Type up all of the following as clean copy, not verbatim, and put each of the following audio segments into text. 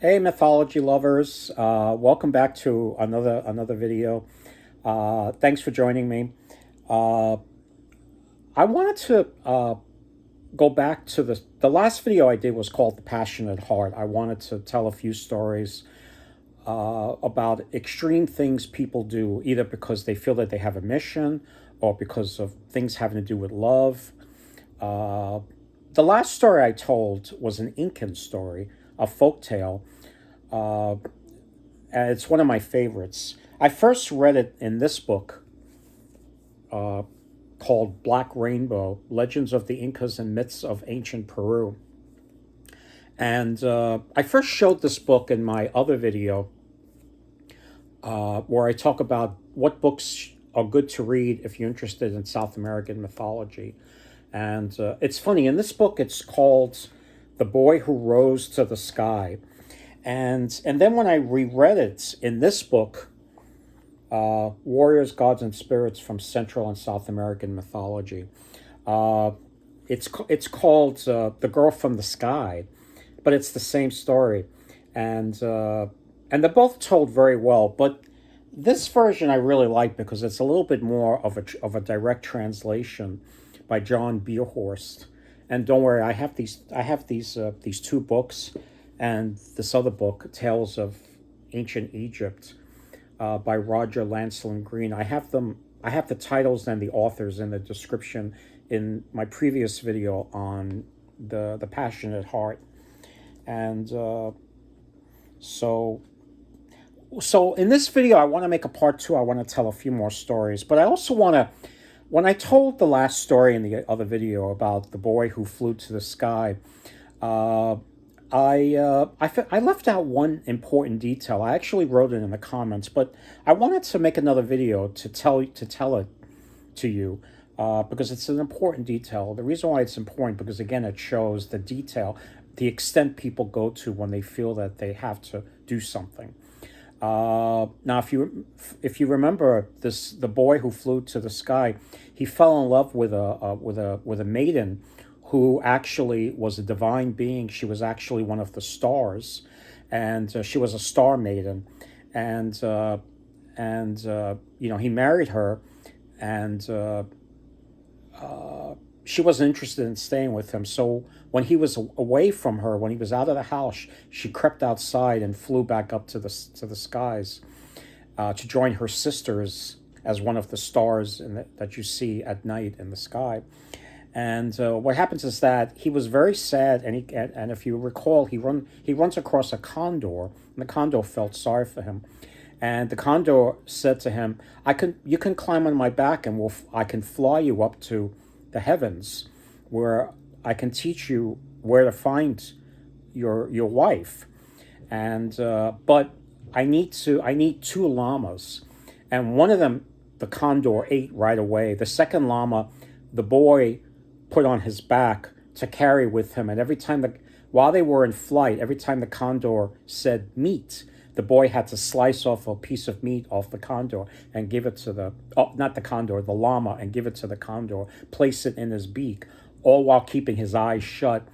Hey, mythology lovers! Welcome back to another video. Thanks for joining me. Uh, I wanted to go back to the last video I did was called "The Passionate Heart." I wanted to tell a few stories about extreme things people do, either because they feel that they have a mission or because of things having to do with love. Uh, the last story I told was an Incan story, a folk tale. Uh, and it's one of my favorites. I first read it in this book uh, called Black Rainbow Legends of the Incas and Myths of Ancient Peru. And I first showed this book in my other video where I talk about what books are good to read if you're interested in South American mythology. And it's funny, in this book, it's called The Boy Who Rose to the Sky. And then when I reread it in this book, Warriors, Gods, and Spirits from Central and South American Mythology, uh, it's called The Girl from the Sky, but it's the same story, and and they're both told very well. But this version I really like because it's a little bit more of a direct translation by John Beerhorst. And don't worry, I have these two books, and this other book, Tales of Ancient Egypt, by Roger Lancelin Green. I have them. I have the titles and the authors in the description in my previous video on the Passionate Heart, and so so in this video I want to make a part two. I want to tell a few more stories, but I also want to. When I told the last story in the other video about the boy who flew to the sky, uh, I left out one important detail. I actually wrote it in the comments, but I wanted to make another video to tell it to you because it's an important detail. The reason why it's important because again it shows the detail, the extent people go to when they feel that they have to do something. Now, if you remember this, the boy who flew to the sky, he fell in love with a maiden who actually was a divine being. She was actually one of the stars, and she was a star maiden, and he married her, and she wasn't interested in staying with him. So when he was away from her, when he was out of the house, she crept outside and flew back up to the skies to join her sisters as one of the stars that you see at night in the sky. And what happens is that he was very sad, and if you recall, he runs across a condor, and the condor felt sorry for him, and the condor said to him, you can climb on my back, and I can fly you up to the heavens, where I can teach you where to find your wife, and but I need two llamas, and one of them the condor ate right away. The second llama, the boy put on his back to carry with him, and while they were in flight, every time the condor said meat, the boy had to slice off a piece of meat off the condor and give it to not the condor, the llama, and give it to the condor, place it in his beak, all while keeping his eyes shut.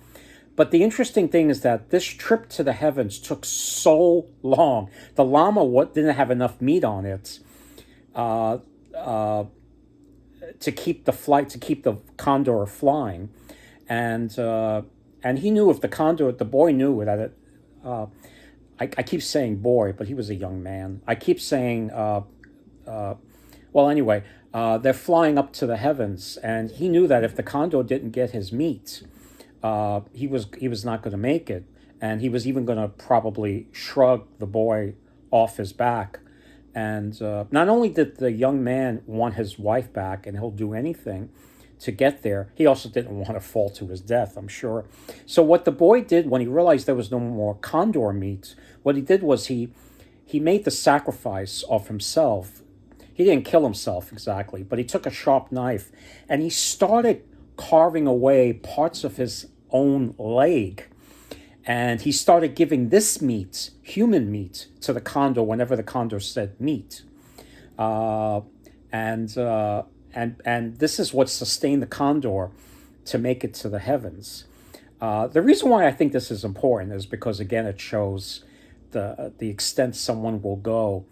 But the interesting thing is that this trip to the heavens took so long. The llama didn't have enough meat on it uh, uh, to keep the condor flying, and he knew if the boy knew that it. I keep saying boy, but he was a young man. I keep saying, uh, well, anyway, they're flying up to the heavens, and he knew that if the condor didn't get his meat, he was not going to make it, and he was even going to probably shrug the boy off his back. And not only did the young man want his wife back, and he'll do anything to get there, he also didn't want to fall to his death, I'm sure. So what the boy did when he realized there was no more condor meat, what he did was he made the sacrifice of himself. He didn't kill himself exactly, but he took a sharp knife and he started carving away parts of his own leg. And he started giving this meat, human meat, to the condor whenever the condor said meat. Uh, and this is what sustained the condor to make it to the heavens. The reason why I think this is important is because, again, it shows the extent someone will go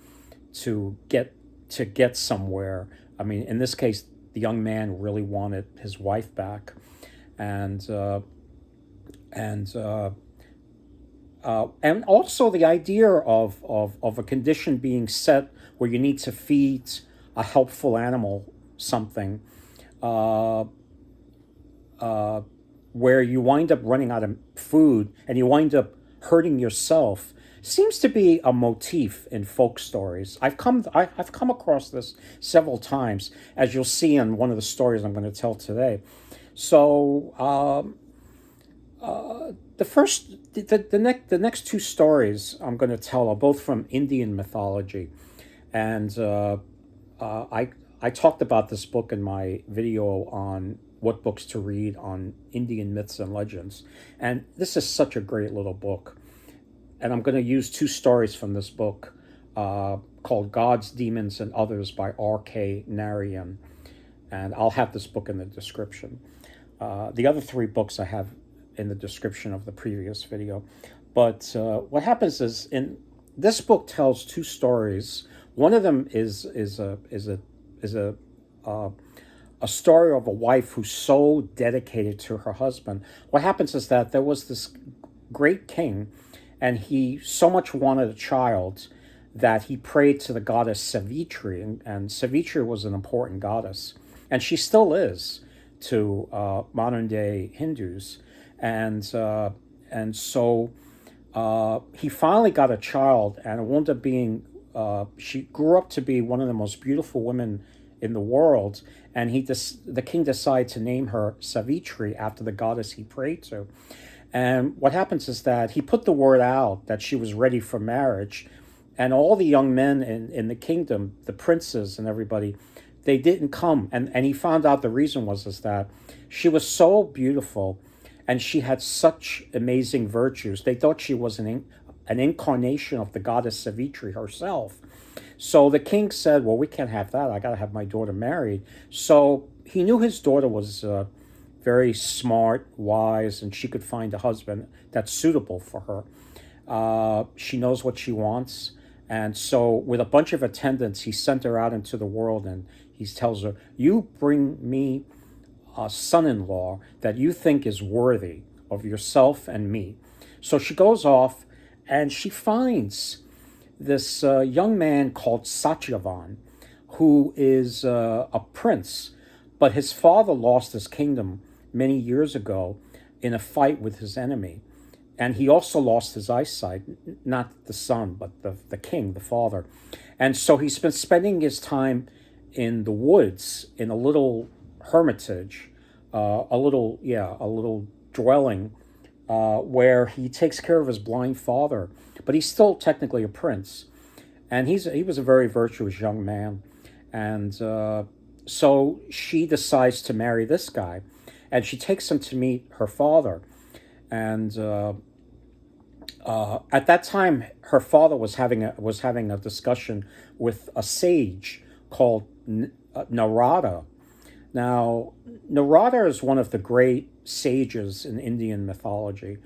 to get somewhere. I mean, in this case, the young man really wanted his wife back, and and uh, and also the idea of a condition being set where you need to feed a helpful animal something, uh, uh, where you wind up running out of food and you wind up hurting yourself, seems to be a motif in folk stories. I've come across this several times, as you'll see in one of the stories I'm going to tell today. So the next two stories I'm going to tell are both from Indian mythology, and I talked about this book in my video on what books to read on Indian myths and legends, and this is such a great little book. And I'm going to use two stories from this book, called Gods, Demons, and Others by R.K. Narayan, and I'll have this book in the description. The other three books I have in the description of the previous video. But what happens is, in this book tells two stories. One of them uh, a story of a wife who's so dedicated to her husband. What happens is that there was this great king, and he so much wanted a child that he prayed to the goddess Savitri, and Savitri was an important goddess, and she still is to modern day Hindus, and so he finally got a child, and it wound up being she grew up to be one of the most beautiful women in the world, and the king decided to name her Savitri after the goddess he prayed to. And what happens is that he put the word out that she was ready for marriage, and all the young men in the kingdom, the princes and everybody, they didn't come. And he found out the reason was is that she was so beautiful, and she had such amazing virtues. They thought she was an incarnation of the goddess Savitri herself. So the king said, well, we can't have that. I got to have my daughter married. So he knew his daughter was very smart, wise, and she could find a husband that's suitable for her. She knows what she wants. And so with a bunch of attendants, he sent her out into the world, and he tells her, you bring me a son-in-law that you think is worthy of yourself and me. So she goes off, and she finds this young man called Satyavan, who is a prince, but his father lost his kingdom many years ago in a fight with his enemy. And he also lost his eyesight, not the son, but the king, the father. And so he's been spending his time in the woods, in a little hermitage, a little dwelling, where he takes care of his blind father. But he's still technically a prince. And he was a very virtuous young man. And so she decides to marry this guy. And she takes him to meet her father. And at that time, her father was having a discussion with a sage called Narada. Now, Narada is one of the great sages in Indian mythology.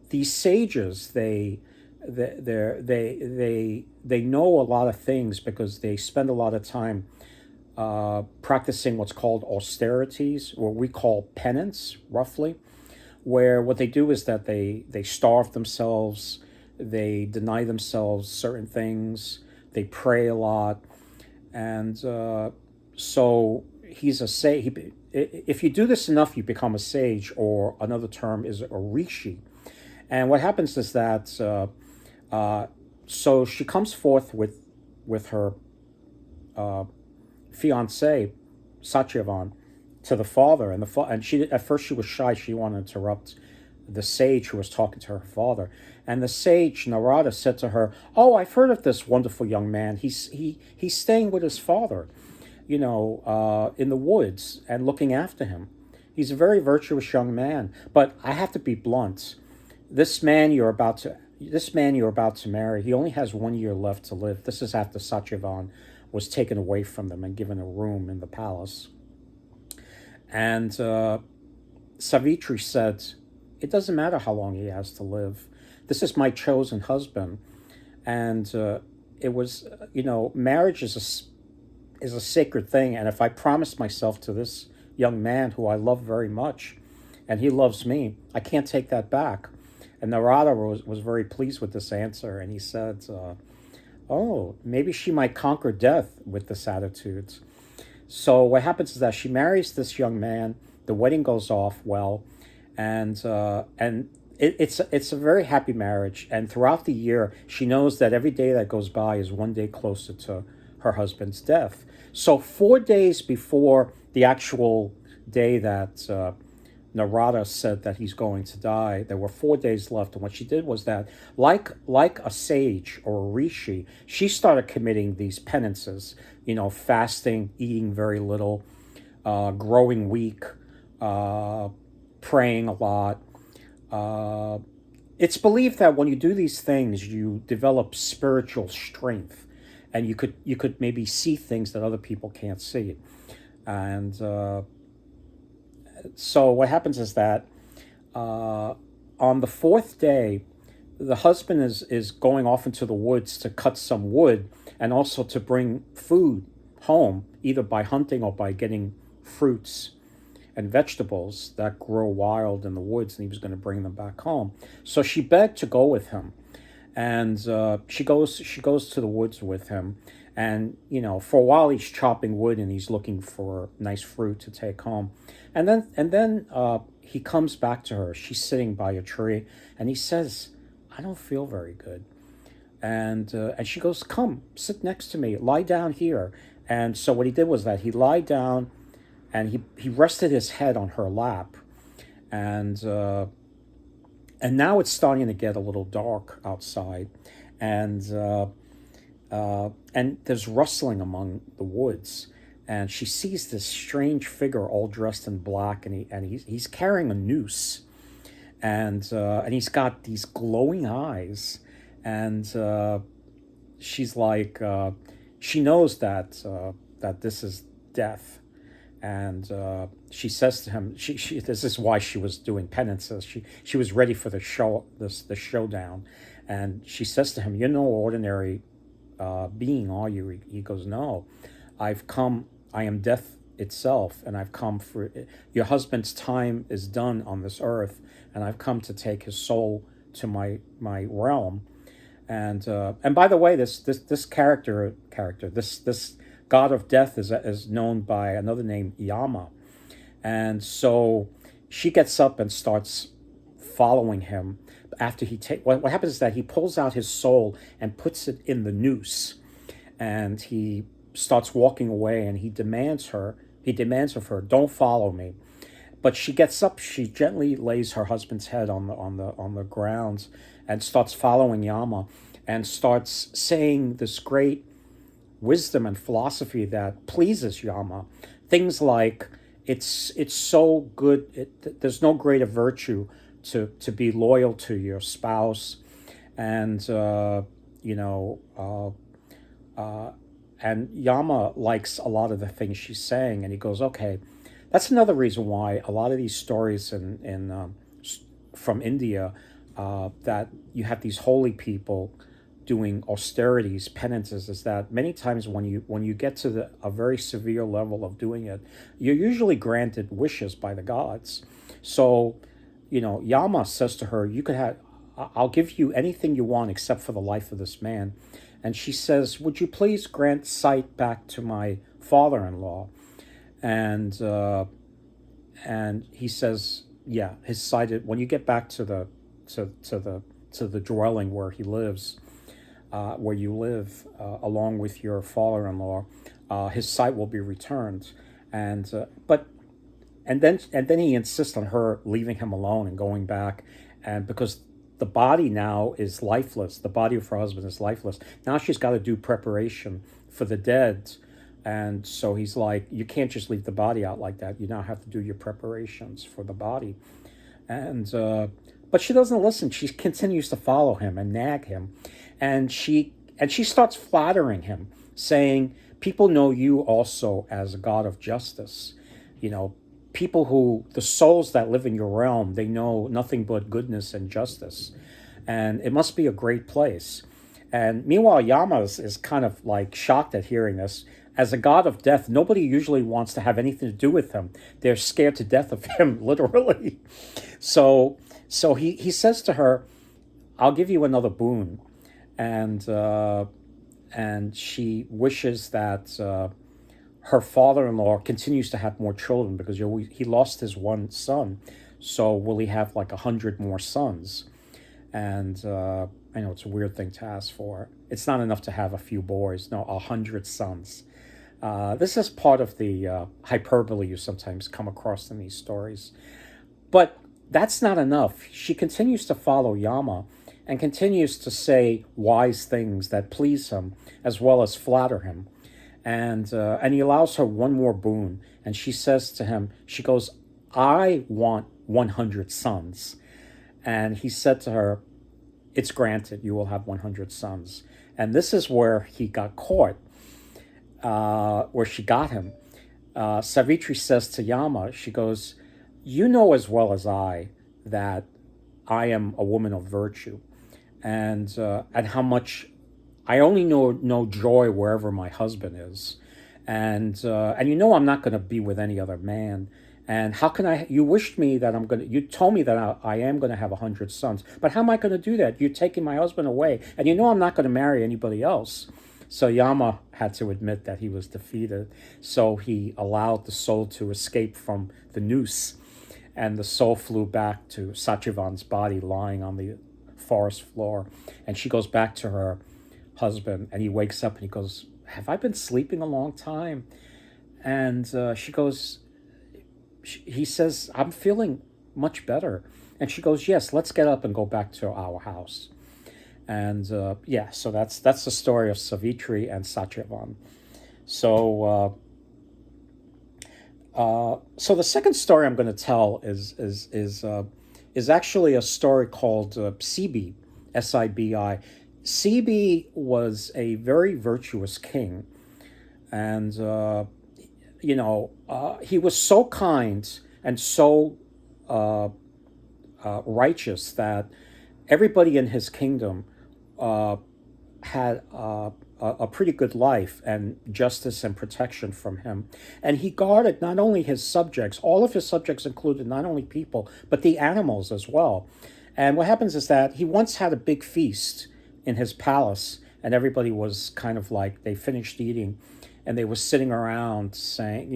These sages, they know a lot of things because they spend a lot of time practicing what's called austerities, or we call penance, roughly, where what they do is that they starve themselves, they deny themselves certain things, they pray a lot, and so he's a sage. If you do this enough, you become a sage, or another term is a rishi. And what happens is that so she comes forth with her fiance Satyavan to the father, and she at first she was shy. She wanted to interrupt the sage who was talking to her father, and the sage Narada said to her, "Oh, I've heard of this wonderful young man. He's staying with his father, in the woods and looking after him. He's a very virtuous young man. But I have to be blunt. This man you're about to marry, he only has 1 year left to live." This is after Satyavan was taken away from them and given a room in the palace. And Savitri said, it doesn't matter how long he has to live. This is my chosen husband. And it was, marriage is a sacred thing. And if I promised myself to this young man who I love very much, and he loves me, I can't take that back. And Narada was very pleased with this answer, and he said, "Oh, maybe she might conquer death with this attitude." So what happens is that she marries this young man. The wedding goes off well, and it's a very happy marriage. And throughout the year, she knows that every day that goes by is one day closer to her husband's death. So 4 days before the actual day that Narada said that he's going to die, there were 4 days left. And what she did was that, like a sage or a rishi, she started committing these penances, fasting, eating very little, growing weak, praying a lot. It's believed that when you do these things, you develop spiritual strength, and you could maybe see things that other people can't see. And so what happens is that on the fourth day, the husband is going off into the woods to cut some wood and also to bring food home, either by hunting or by getting fruits and vegetables that grow wild in the woods, and he was going to bring them back home. So she begged to go with him, and she goes to the woods with him, and for a while he's chopping wood and he's looking for nice fruit to take home, and then he comes back to her. She's sitting by a tree, and he says, "I don't feel very good," and she goes, "Come, sit next to me, lie down here." And so what he did was that he lied down, and he rested his head on her lap, and now it's starting to get a little dark outside, and there's rustling among the woods, and she sees this strange figure all dressed in black, and he's carrying a noose, and he's got these glowing eyes, and she's like, she knows that this is death. And she says to him, she this is why she was doing penances. She was ready for the showdown, and she says to him, "You're no ordinary being, are you?" He goes, "No, I am death itself, and I've come for your husband's time is done on this earth, and I've come to take his soul to my realm." And by the way, this god of death is known by another name, Yama. And so she gets up and starts following him. After what happens is that he pulls out his soul and puts it in the noose, and he starts walking away, and he demands of her, "Don't follow me." But she gets up, she gently lays her husband's head on the ground, and starts following Yama, and starts saying this great wisdom and philosophy that pleases Yama. Things like, it's so good, there's no greater virtue to be loyal to your spouse, and and Yama likes a lot of the things she's saying, and he goes, "Okay." That's another reason why a lot of these stories from India, that you have these holy people doing austerities, penances, is that many times when you get to a very severe level of doing it, you're usually granted wishes by the gods. So, Yama says to her, I'll give you anything you want except for the life of this man. And she says, "Would you please grant sight back to my father-in-law?" And he says, "Yeah, his sight. When you get back to the dwelling where he lives, where you live, along with your father-in-law, his sight will be returned." And then he insists on her leaving him alone and going back, and because the body now is lifeless, the body of her husband is lifeless. Now she's got to do preparation for the dead, and so he's like, "You can't just leave the body out like that. You now have to do your preparations for the body." And but she doesn't listen. She continues to follow him and nag him, and she starts flattering him, saying, "People know you also as a god of justice. people who, the souls that live in your realm, they know nothing but goodness and justice. And it must be a great place. And meanwhile, Yama is kind of like shocked at hearing this. As a god of death, nobody usually wants to have anything to do with him. They're scared to death of him, literally. So, he says to her, "I'll give you another boon," and she wishes that her father-in-law continues to have more children because he lost his one son. So will he have like 100 more sons? And I know it's a weird thing to ask for. It's not enough to have a few boys. No, 100 sons. This is part of the hyperbole you sometimes come across in these stories. But that's not enough. She continues to follow Yama and continues to say wise things that please him as well as flatter him. And he allows her one more boon. And she says to him, she goes, "I want 100 sons." And he said to her, "It's granted, you will have 100 sons." And this is where he got caught, where she got him. Savitri says to Yama, she goes, "You know as well as I that I am a woman of virtue, and how much I only know joy wherever my husband is, and you know I'm not going to be with any other man. And how can I? You wished me that I'm gonna. You told me that I am going to have 100 sons, but how am I going to do that? You're taking my husband away, and you know I'm not going to marry anybody else." So Yama had to admit that he was defeated. So he allowed the soul to escape from the noose, and the soul flew back to Satyavan's body lying on the forest floor, and she goes back to her husband, and he wakes up and he goes, "Have I been sleeping a long time?" And she goes, he says, "I'm feeling much better." And she goes, "Yes, let's get up and go back to our house." And yeah, so that's the story of Savitri and Satyavan. So so the second story I'm going to tell is actually a story called Sibi, Sibi. Sibi was a very virtuous king, and he was so kind and so righteous that everybody in his kingdom had a pretty good life and justice and protection from him. And he guarded not only his subjects, all of his subjects included not only people, but the animals as well. And what happens is that he once had a big feast in his palace, and everybody was kind of like, they finished eating, and they were sitting around saying,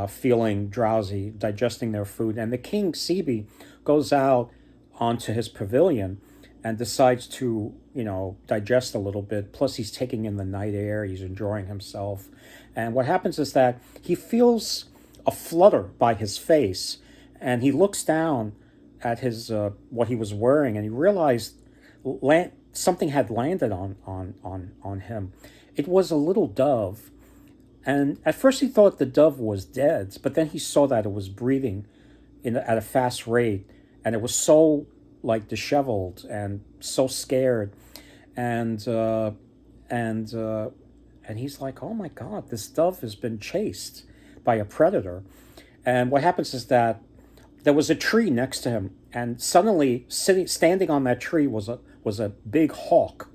feeling drowsy, digesting their food. And the king, Sibi, goes out onto his pavilion and decides to, digest a little bit. Plus, he's taking in the night air. He's enjoying himself. And what happens is that he feels a flutter by his face, and he looks down at his what he was wearing, and he realized something had landed on him. It was a little dove. And at first he thought the dove was dead, but then he saw that it was breathing at a fast rate, and it was so like disheveled and so scared, and he's like, "Oh my God, this dove has been chased by a predator." And what happens is that there was a tree next to him, and suddenly standing on that tree was a big hawk,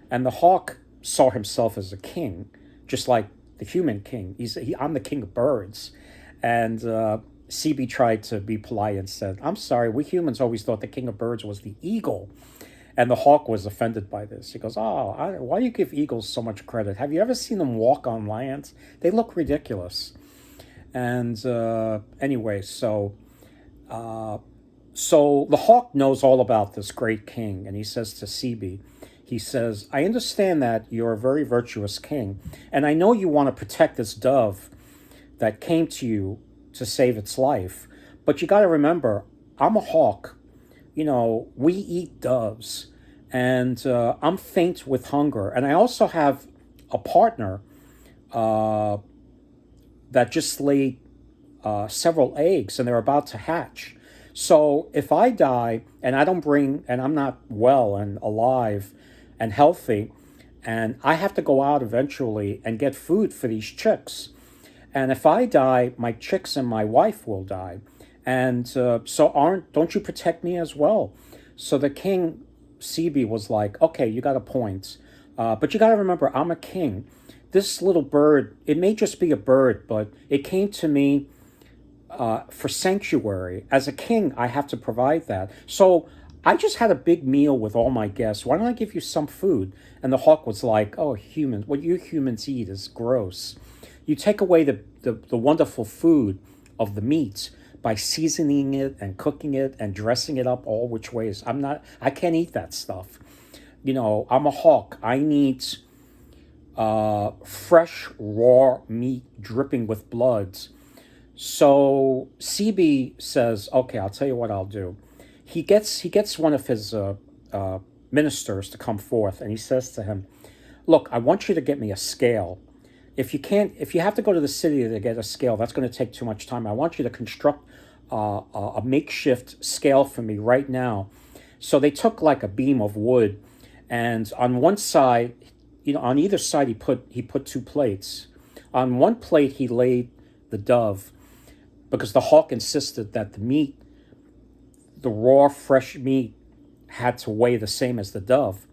and the hawk saw himself as a king, just like the human king. I'm the king of birds, and CB tried to be polite and said, "I'm sorry, we humans always thought the king of birds was the eagle." And the hawk was offended by this. He goes, "Why do you give eagles so much credit? Have you ever seen them walk on land? They look ridiculous." And anyway, so the hawk knows all about this great king, and he says to CB, he says, "I understand that you're a very virtuous king, and I know you want to protect this dove that came to you to save its life. But you got to remember, I'm a hawk. We eat doves, and I'm faint with hunger. And I also have a partner that just laid several eggs, and they're about to hatch. So if I die and I'm not well and alive and healthy, and I have to go out eventually and get food for these chicks. And if I die, my chicks and my wife will die. And so don't you protect me as well? So the king, Sibi, was like, okay, you got a point. But you got to remember, I'm a king. This little bird, it may just be a bird, but it came to me for sanctuary. As a king, I have to provide that. So I just had a big meal with all my guests. Why don't I give you some food? And the hawk was like, oh, humans, what you humans eat is gross. You take away the wonderful food of the meat by seasoning it and cooking it and dressing it up all which ways. I can't eat that stuff. I'm a hawk. I need fresh, raw meat dripping with blood. So CB says, "Okay, I'll tell you what I'll do." He gets one of his ministers to come forth, and he says to him, "Look, I want you to get me a scale. If you have to go to the city to get a scale, that's going to take too much time. I want you to construct a makeshift scale for me right now." So they took like a beam of wood, and on one side, on either side, he put two plates. On one plate, he laid the dove, because the hawk insisted that the raw, fresh meat, had to weigh the same as the dove.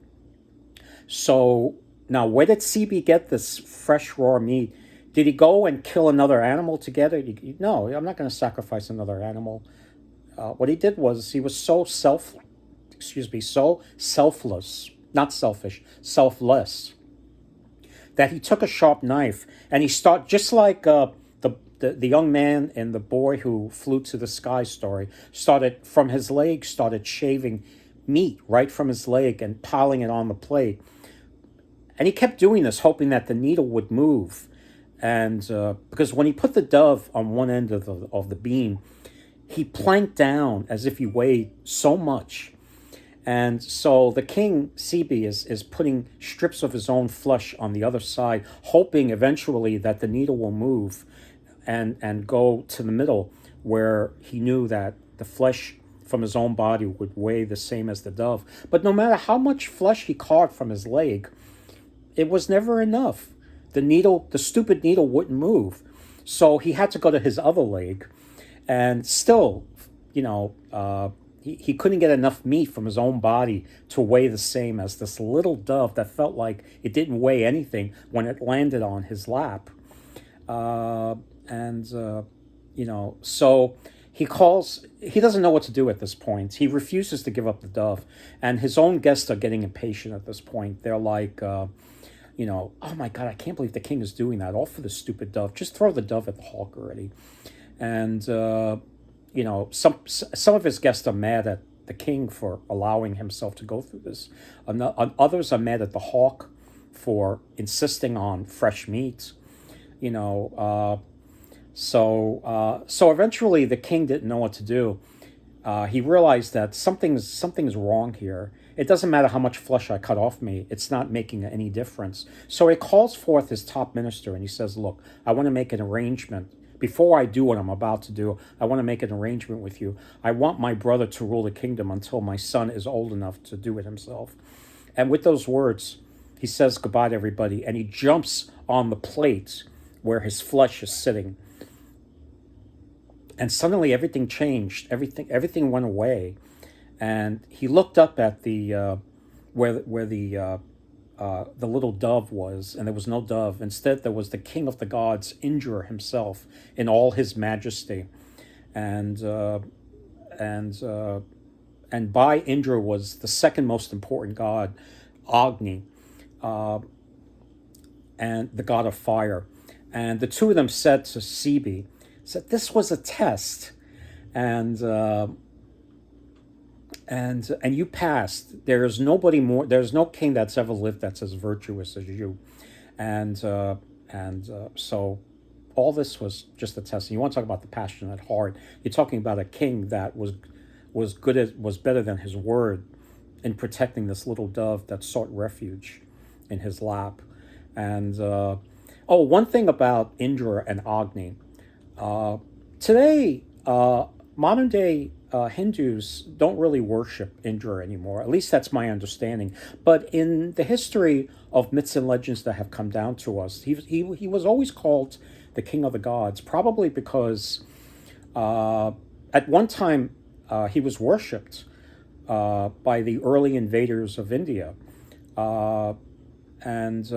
So now, where did CB get this fresh, raw meat? Did he go and kill another animal to get it? No, I'm not going to sacrifice another animal. What he did was he was so selfless, not selfish, selfless, that he took a sharp knife and he started, just like the young man and the boy who flew to the sky story, started from his leg, started shaving meat right from his leg and piling it on the plate. And he kept doing this, hoping that the needle would move. And because when he put the dove on one end of the beam, he planked down as if he weighed so much. And so the king, Sibi, is putting strips of his own flesh on the other side, hoping eventually that the needle will move and go to the middle, where he knew that the flesh from his own body would weigh the same as the dove. But no matter how much flesh he carved from his leg, it was never enough. The stupid needle wouldn't move. So he had to go to his other leg, and still, he couldn't get enough meat from his own body to weigh the same as this little dove that felt like it didn't weigh anything when it landed on his lap. So he doesn't know what to do at this point. He refuses to give up the dove, and his own guests are getting impatient at this point. They're like, oh my God, I can't believe the king is doing that, all for the stupid dove. Just throw the dove at the hawk already. And, some of his guests are mad at the king for allowing himself to go through this. Others are mad at the hawk for insisting on fresh meat. So eventually the king didn't know what to do. He realized that something's wrong here. It doesn't matter how much flesh I cut off me. It's not making any difference. So he calls forth his top minister and he says, look, I want to make an arrangement. Before I do what I'm about to do, I want to make an arrangement with you. I want my brother to rule the kingdom until my son is old enough to do it himself. And with those words, he says goodbye to everybody, and he jumps on the plate where his flesh is sitting. And suddenly everything changed. Everything went away. And he looked up at the where the little dove was, and there was no dove. Instead, there was the king of the gods, Indra himself, in all his majesty, and by Indra was the second most important god, Agni, and the god of fire. And the two of them said to Sibi, said this was a test, and you passed. There's nobody more. There's no king that's ever lived that's as virtuous as you, and so all this was just a test. And you want to talk about the passionate heart? You're talking about a king that was better than his word in protecting this little dove that sought refuge in his lap. And one thing about Indra and Agni. Today, modern day Hindus don't really worship Indra anymore. At least that's my understanding. But in the history of myths and legends that have come down to us, he was always called the king of the gods, probably because at one time he was worshipped by the early invaders of India. And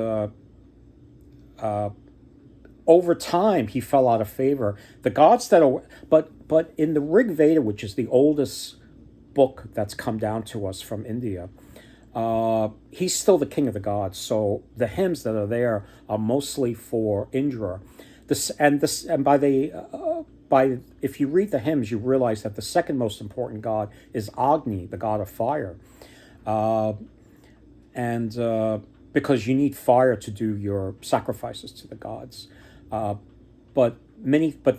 over time he fell out of favor. The gods that are, but in the Rig Veda, which is the oldest book that's come down to us from India, he's still the king of the gods. So the hymns that are there are mostly for Indra. And by if you read the hymns, you realize that the second most important god is Agni, the god of fire, and because you need fire to do your sacrifices to the gods. But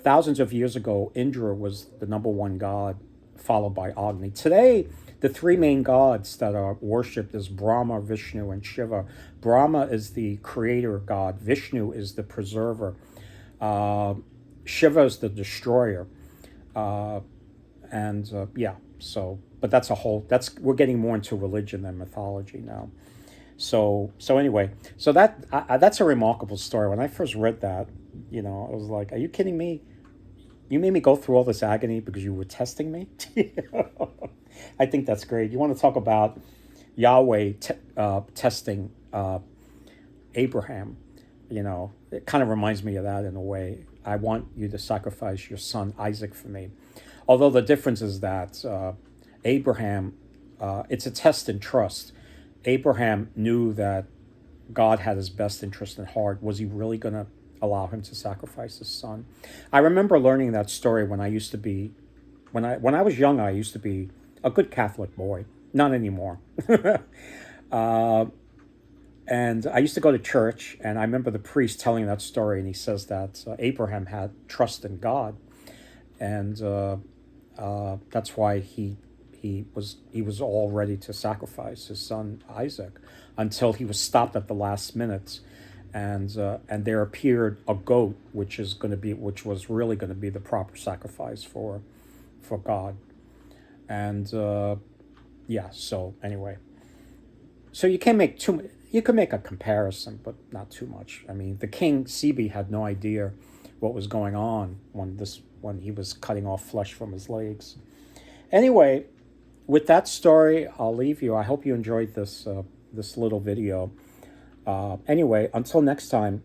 thousands of years ago, Indra was the number one god, followed by Agni. Today, the three main gods that are worshipped is Brahma, Vishnu, and Shiva. Brahma is the creator god. Vishnu is the preserver. Shiva is the destroyer. Yeah. So, but that's a whole. We're getting more into religion than mythology now. So anyway, so that's a remarkable story. When I first read that, I was like, "Are you kidding me? You made me go through all this agony because you were testing me." I think that's great. You want to talk about Yahweh testing Abraham? It kind of reminds me of that in a way. I want you to sacrifice your son Isaac for me. Although the difference is that Abraham, it's a test in trust. Abraham knew that God had his best interest at heart. Was he really going to allow him to sacrifice his son? I remember learning that story when I used to be, when I was young, I used to be a good Catholic boy. Not anymore. And I used to go to church, and I remember the priest telling that story, and he says that Abraham had trust in God, and that's why he was all ready to sacrifice his son Isaac, until he was stopped at the last minute, and there appeared a goat, which was really going to be the proper sacrifice for God, and yeah. So anyway, so you can make you can make a comparison, but not too much. I mean, the king Sibi had no idea what was going on when he was cutting off flesh from his legs. Anyway, with that story, I'll leave you. I hope you enjoyed this little video. Anyway, until next time,